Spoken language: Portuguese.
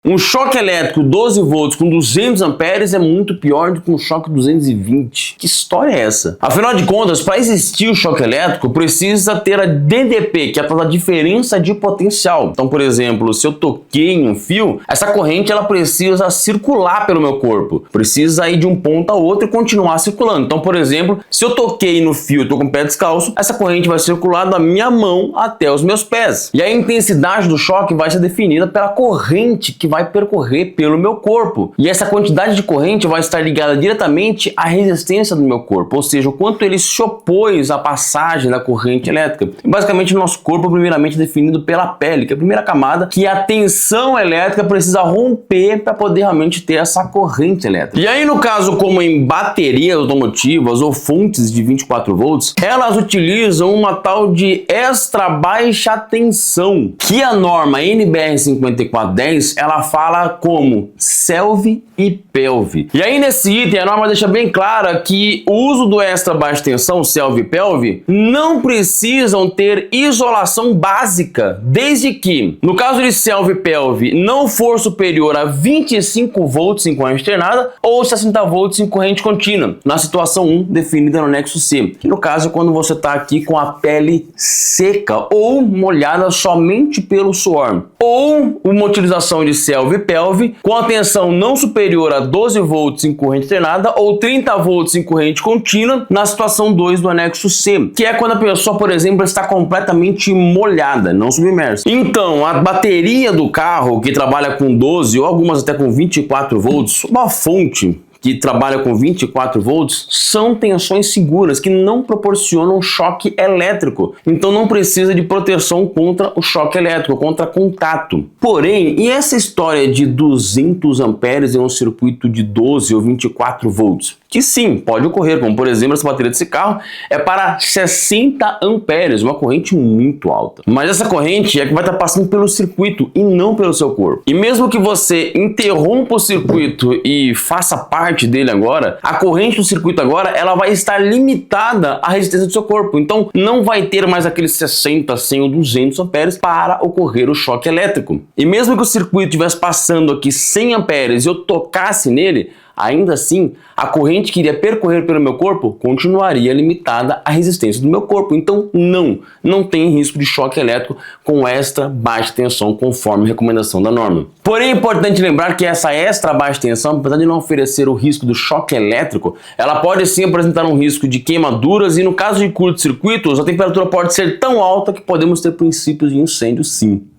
Um choque elétrico 12 volts com 200 amperes é muito pior do que um choque 220. Que história é essa? Afinal de contas, para existir o choque elétrico, precisa ter a DDP, que é a diferença de potencial. Então, por exemplo, se eu toquei em um fio, essa corrente ela precisa circular pelo meu corpo. Precisa ir de um ponto a outro e continuar circulando. Então, por exemplo, se eu toquei no fio e estou com o pé descalço, essa corrente vai circular da minha mão até os meus pés. E a intensidade do choque vai ser definida pela corrente que vai percorrer pelo meu corpo. E essa quantidade de corrente vai estar ligada diretamente à resistência do meu corpo, ou seja, o quanto ele se opôs à passagem da corrente elétrica. E basicamente, o nosso corpo é primeiramente definido pela pele, que é a primeira camada que a tensão elétrica precisa romper para poder realmente ter essa corrente elétrica. E aí, no caso, como em baterias automotivas ou fontes de 24 volts, elas utilizam uma tal de extra baixa tensão, que a norma NBR 5410 ela fala como selve e pelve. E aí nesse item a norma deixa bem clara que o uso do extra baixa tensão, selve e pelve, não precisam ter isolação básica, desde que, no caso de selve e pelve, não for superior a 25 volts em corrente alternada ou 60 volts em corrente contínua, na situação 1 definida no anexo C, que no caso é quando você está aqui com a pele seca ou molhada somente pelo suor, ou uma utilização de selve e pelve com a tensão não superior a 12 volts em corrente alternada ou 30 volts em corrente contínua na situação 2 do anexo C, que é quando a pessoa, por exemplo, está completamente molhada, não submersa. Então, a bateria do carro que trabalha com 12 ou algumas até com 24 volts, uma fonte que trabalha com 24 volts, são tensões seguras que não proporcionam choque elétrico. Então não precisa de proteção contra o choque elétrico, contra contato. Porém, e essa história de 200 amperes em um circuito de 12 ou 24 volts? Que sim, pode ocorrer, como por exemplo, essa bateria desse carro é para 60 amperes, uma corrente muito alta. Mas essa corrente é que vai estar passando pelo circuito e não pelo seu corpo. E mesmo que você interrompa o circuito e faça parte dele agora, a corrente do circuito agora ela vai estar limitada à resistência do seu corpo. Então não vai ter mais aqueles 60, 100 ou 200 amperes para ocorrer o choque elétrico. E mesmo que o circuito estivesse passando aqui 100 amperes e eu tocasse nele, ainda assim, a corrente que iria percorrer pelo meu corpo continuaria limitada à resistência do meu corpo. Então, não tem risco de choque elétrico com extra baixa tensão, conforme a recomendação da norma. Porém, é importante lembrar que essa extra baixa tensão, apesar de não oferecer o risco do choque elétrico, ela pode sim apresentar um risco de queimaduras e, no caso de curto-circuitos, a temperatura pode ser tão alta que podemos ter princípios de incêndio sim.